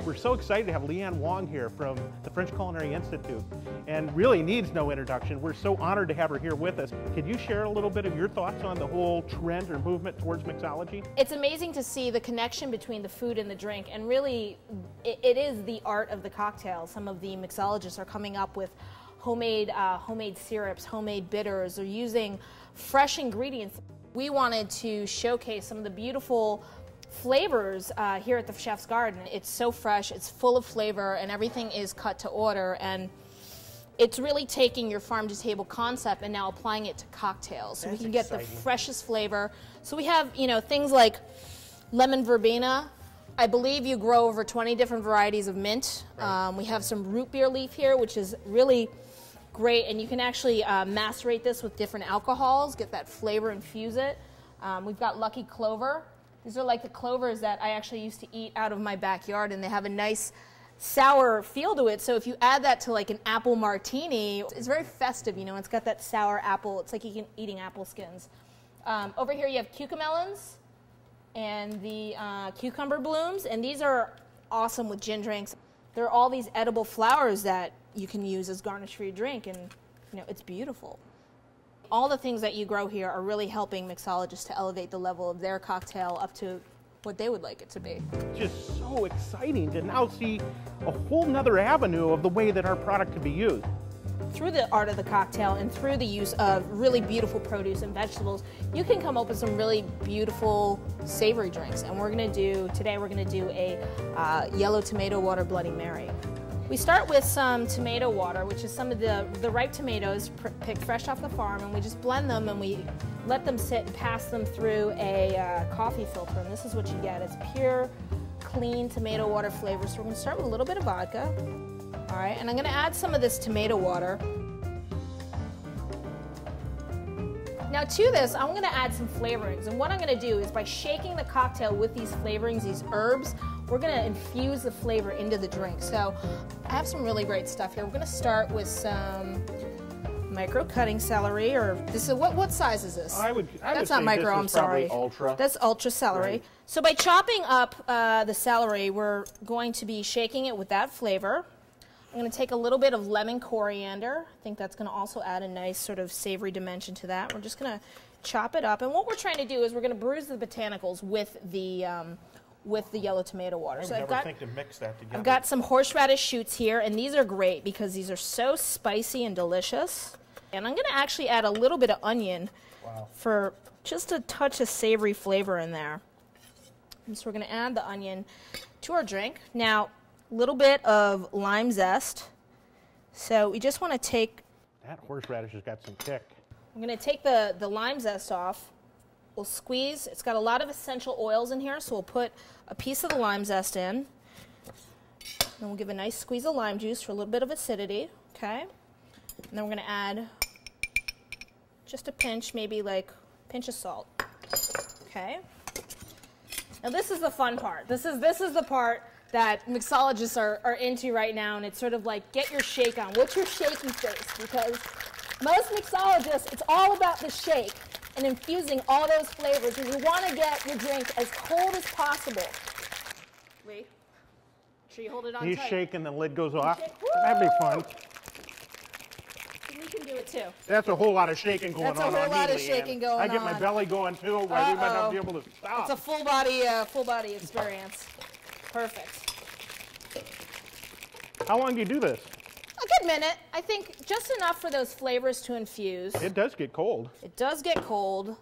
We're so excited to have Leanne Wong here from the French Culinary Institute, and really needs no introduction. We're so honored to have her here with us. Could you share a little bit of your thoughts on the whole trend or movement towards mixology? It's amazing to see the connection between the food and the drink, and really it is the art of the cocktail. Some of the mixologists are coming up with homemade syrups, homemade bitters. They're using fresh ingredients. We wanted to showcase some of the beautiful flavors here at the Chef's Garden. It's so fresh, it's full of flavor, and everything is cut to order. And it's really taking your farm to table concept and now applying it to cocktails. So we can get the freshest flavor. So we have, things like lemon verbena. I believe you grow over 20 different varieties of mint. Right. We have some Rootbeer Leaf here, which is really great, and you can actually macerate this with different alcohols, get that flavor, infuse it. We've got Lucky Clover. These are like the clovers that I actually used to eat out of my backyard, and they have a nice sour feel to it. So if you add that to like an apple martini, it's very festive, it's got that sour apple. It's like eating apple skins. Over here you have cucamelons and the cucumber blooms, and these are awesome with gin drinks. There are all these edible flowers that you can use as garnish for your drink, and it's beautiful. All the things that you grow here are really helping mixologists to elevate the level of their cocktail up to what they would like it to be. Just so exciting to now see a whole nother avenue of the way that our product can be used. Through the art of the cocktail and through the use of really beautiful produce and vegetables, you can come up with some really beautiful savory drinks. And today we're gonna do a yellow tomato water Bloody Mary. We start with some tomato water, which is some of the ripe tomatoes picked fresh off the farm, and we just blend them and we let them sit and pass them through a coffee filter. And this is what you get. It's pure, clean tomato water flavor. So we're gonna start with a little bit of vodka. All right, and I'm gonna add some of this tomato water. Now to this, I'm gonna add some flavorings. And what I'm gonna do is by shaking the cocktail with these flavorings, these herbs, we're gonna infuse the flavor into the drink. So I have some really great stuff here. We're gonna start with some micro cutting celery, or this is, what size is this? That's not micro, I'm sorry. Ultra. That's ultra celery. Right. So by chopping up the celery, we're going to be shaking it with that flavor. I'm going to take a little bit of lemon coriander. I think that's going to also add a nice sort of savory dimension to that. We're just going to chop it up. And what we're trying to do is we're going to bruise the botanicals with the yellow tomato water. I would never think to mix that together. I've got some horseradish shoots here, and these are great because these are so spicy and delicious. And I'm going to actually add a little bit of onion for just a touch of savory flavor in there. And so we're going to add the onion to our drink. Now, a little bit of lime zest. So we just want to take... That horseradish has got some kick. I'm going to take the lime zest off. We'll squeeze. It's got a lot of essential oils in here, so we'll put a piece of the lime zest in. Then we'll give a nice squeeze of lime juice for a little bit of acidity, okay? And then we're going to add just a pinch, maybe like a pinch of salt, okay? Now this is the fun part. This is the part that mixologists are into right now, and it's sort of like, get your shake on. What's your shaky face? Because most mixologists, it's all about the shake and infusing all those flavors, and you want to get your drink as cold as possible. Lee, make sure you hold it on You tight. shake and the lid goes off. That'd be fun. You can do it too. That's a whole lot of shaking going on. That's a whole lot of shaking going on. I get my belly going too. We might not be able to stop. It's a full body experience. Perfect. How long do you do this? A good minute. I think just enough for those flavors to infuse. It does get cold. It does get cold.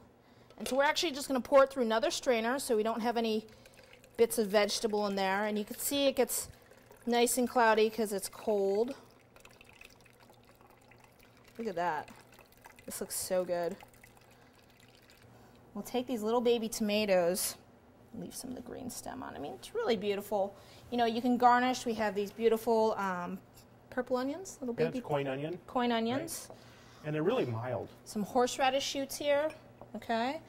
And so we're actually just going to pour it through another strainer so we don't have any bits of vegetable in there. And you can see it gets nice and cloudy because it's cold. Look at that. This looks so good. We'll take these little baby tomatoes, leave some of the green stem on. I mean, it's really beautiful. You can garnish. We have these beautiful purple onions, little baby. That's coin onion. Coin onions. Right. And they're really mild. Some horseradish shoots here. Okay.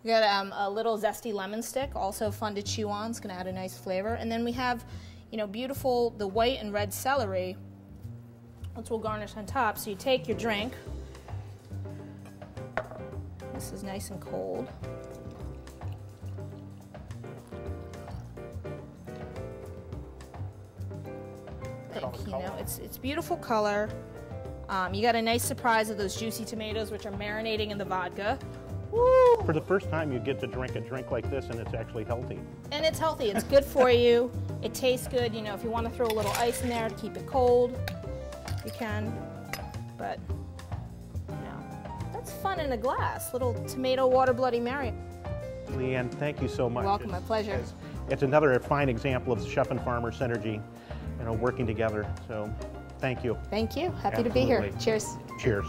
We got a little zesty lemon stick, also fun to chew on. It's going to add a nice flavor. And then we have, beautiful, the white and red celery, which we'll garnish on top. So you take your drink. This is nice and cold. solid you color. know, it's beautiful color. You got a nice surprise of those juicy tomatoes, which are marinating in the vodka. Woo! For the first time, you get to drink a drink like this, and it's actually healthy. And it's healthy. It's good for you. It tastes good. You know, if you want to throw a little ice in there to keep it cold, you can. But, you know, that's fun in a glass. Little tomato water Bloody Mary. Leanne, thank you so much. You're welcome. My pleasure. It's another fine example of chef and farmer synergy, you know, working together. So, thank you. Thank you. Happy to be here. Absolutely. Cheers. Cheers.